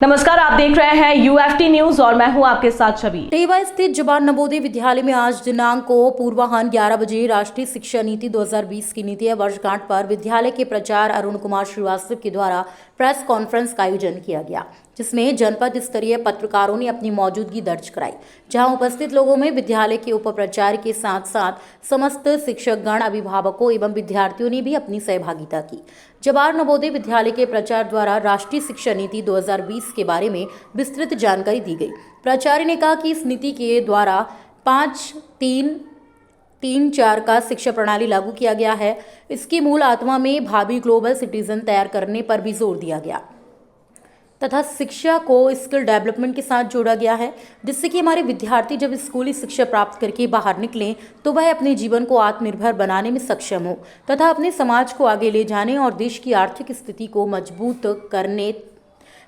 नमस्कार, आप देख रहे हैं UFT न्यूज और मैं हूं आपके साथ छवि। रीवा स्थित जवान नवोदय विद्यालय में आज दिनांक को पूर्वाह्न 11 बजे राष्ट्रीय शिक्षा नीति 2020 की नीति वर्षगांठ पर विद्यालय के प्राचार्य अरुण कुमार श्रीवास्तव के द्वारा प्रेस कॉन्फ्रेंस का आयोजन किया गया, जिसमें जनपद स्तरीय पत्रकारों ने अपनी मौजूदगी दर्ज कराई। जहां उपस्थित लोगों में विद्यालय के उप प्राचार्य के साथ साथ समस्त शिक्षकगण, अभिभावकों एवं विद्यार्थियों ने भी अपनी सहभागिता की। जवाहर नवोदय विद्यालय के प्राचार्य द्वारा राष्ट्रीय शिक्षा नीति 2020 के बारे में विस्तृत जानकारी दी गई। प्राचार्य ने कहा कि इस नीति के द्वारा 5-3-3-4 का शिक्षा प्रणाली लागू किया गया है। इसकी मूल आत्मा में भावी ग्लोबल सिटीजन तैयार करने पर भी जोर दिया गया तथा शिक्षा को स्किल डेवलपमेंट के साथ जोड़ा गया है, जिससे कि हमारे विद्यार्थी जब स्कूली शिक्षा प्राप्त करके बाहर निकलें तो वह अपने जीवन को आत्मनिर्भर बनाने में सक्षम हो तथा अपने समाज को आगे ले जाने और देश की आर्थिक स्थिति को मजबूत करने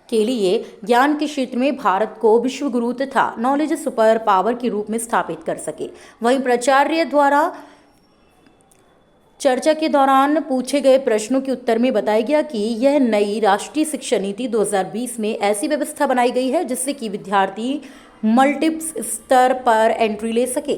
के लिए ज्ञान के क्षेत्र में भारत को विश्व गुरु तथा नॉलेज सुपर पावर के रूप में स्थापित कर सके। वहीं प्राचार्य द्वारा चर्चा के दौरान पूछे गए प्रश्नों के उत्तर में बताया गया कि यह नई राष्ट्रीय शिक्षा नीति 2020 में ऐसी व्यवस्था बनाई गई है जिससे कि विद्यार्थी मल्टीपल स्तर पर एंट्री ले सके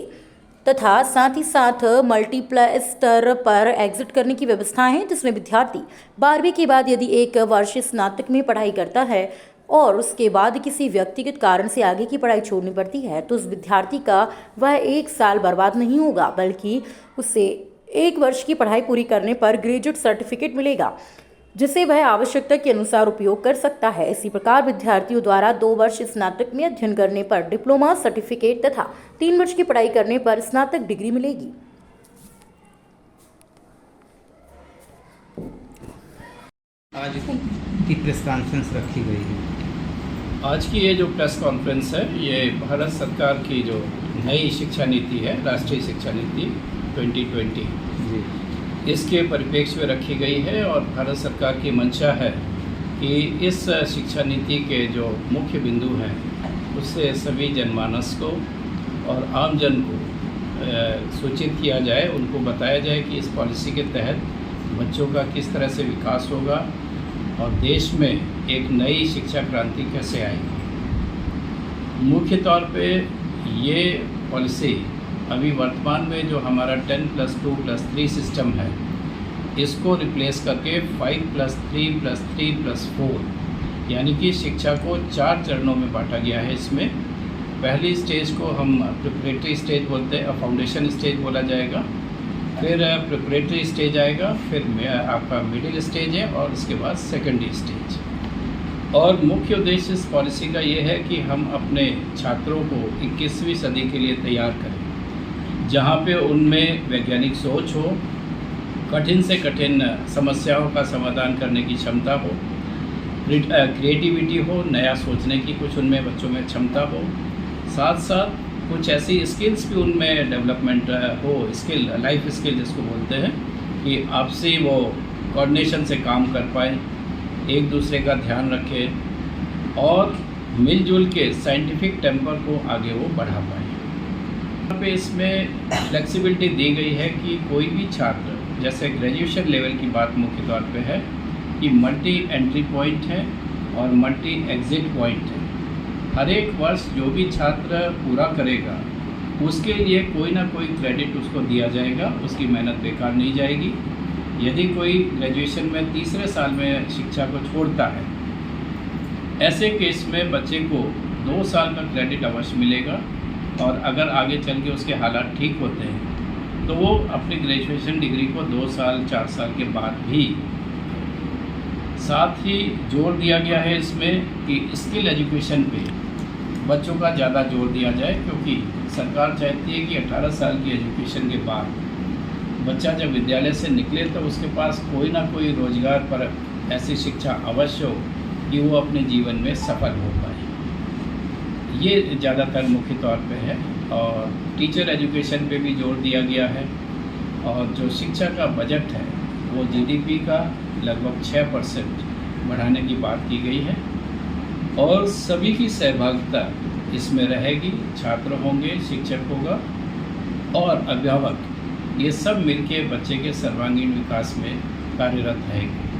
तथा साथ ही साथ मल्टीपल स्तर पर एग्जिट करने की व्यवस्था है, जिसमें विद्यार्थी 12वीं के बाद यदि एक वर्ष स्नातक में पढ़ाई करता है और उसके बाद किसी व्यक्तिगत कारण से आगे की पढ़ाई छोड़नी पड़ती है तो उस विद्यार्थी का वह 1 साल बर्बाद नहीं होगा, बल्कि उसे 1 वर्ष की पढ़ाई पूरी करने पर ग्रेजुएट सर्टिफिकेट मिलेगा, जिसे वह आवश्यकता के अनुसार उपयोग कर सकता है। इसी प्रकार विद्यार्थियों द्वारा 2 वर्ष स्नातक में अध्ययन करने पर डिप्लोमा सर्टिफिकेट तथा 3 वर्ष की पढ़ाई करने पर स्नातक डिग्री मिलेगी। आज की प्रेस कॉन्फ्रेंस रखी गई है। आज की ये जो प्रेस कॉन्फ्रेंस है, ये भारत सरकार की जो नई शिक्षा नीति है, राष्ट्रीय शिक्षा नीति 2020 जी, इसके परिप्रेक्ष्य में रखी गई है और भारत सरकार की मंशा है कि इस शिक्षा नीति के जो मुख्य बिंदु हैं उससे सभी जनमानस को और आम जन को सूचित किया जाए, उनको बताया जाए कि इस पॉलिसी के तहत बच्चों का किस तरह से विकास होगा और देश में एक नई शिक्षा क्रांति कैसे आएगी। मुख्य तौर पे ये पॉलिसी अभी वर्तमान में जो हमारा 10+2+3 सिस्टम है, इसको रिप्लेस करके 5+3+3+4 यानी कि शिक्षा को 4 चरणों में बांटा गया है। इसमें पहली स्टेज को हम प्रिपरेटरी स्टेज बोलते हैं, फाउंडेशन स्टेज बोला जाएगा, फिर प्रिपरेटरी स्टेज आएगा, फिर आपका मिडिल स्टेज है और उसके बाद सेकेंडरी स्टेज। और मुख्य उद्देश्य इस पॉलिसी का ये है कि हम अपने छात्रों को 21वीं सदी के लिए तैयार करें, जहाँ पे उनमें वैज्ञानिक सोच हो, कठिन से कठिन समस्याओं का समाधान करने की क्षमता हो, क्रिएटिविटी हो, नया सोचने की कुछ उनमें बच्चों में क्षमता हो, साथ साथ कुछ ऐसी स्किल्स भी उनमें डेवलपमेंट हो, स्किल, लाइफ स्किल जिसको बोलते हैं, कि आपसे वो कोऑर्डिनेशन से काम कर पाए, एक दूसरे का ध्यान रखें और मिलजुल के साइंटिफिक टेम्पर को आगे वो बढ़ा पाए। यहाँ पे इसमें फ्लेक्सिबिलिटी दी गई है कि कोई भी छात्र, जैसे ग्रेजुएशन लेवल की बात मुख्य तौर पे है कि मल्टी एंट्री पॉइंट है और मल्टी एग्जिट पॉइंट है। हर एक वर्ष जो भी छात्र पूरा करेगा उसके लिए कोई ना कोई क्रेडिट उसको दिया जाएगा, उसकी मेहनत बेकार नहीं जाएगी। यदि कोई ग्रेजुएशन में 3रे साल में शिक्षा को छोड़ता है, ऐसे केस में बच्चे को 2 साल का क्रेडिट अवश्य मिलेगा और अगर आगे चल के उसके हालात ठीक होते हैं तो वो अपनी ग्रेजुएशन डिग्री को 2 साल 4 साल के बाद भी। साथ ही जोर दिया गया है इसमें कि स्किल एजुकेशन पे बच्चों का ज़्यादा जोर दिया जाए, क्योंकि सरकार चाहती है कि 18 साल की एजुकेशन के बाद बच्चा जब विद्यालय से निकले तो उसके पास कोई ना कोई रोजगार पर ऐसी शिक्षा अवश्य हो कि वो अपने जीवन में सफल हो पाए। ये ज़्यादातर मुख्य तौर पे है और टीचर एजुकेशन पे भी जोर दिया गया है और जो शिक्षा का बजट है वो GDP का लगभग 6% बढ़ाने की बात की गई है और सभी की सहभागिता इसमें रहेगी। छात्र होंगे, शिक्षक होगा और अभिभावक, ये सब मिलके बच्चे के सर्वांगीण विकास में कार्यरत रहेंगे।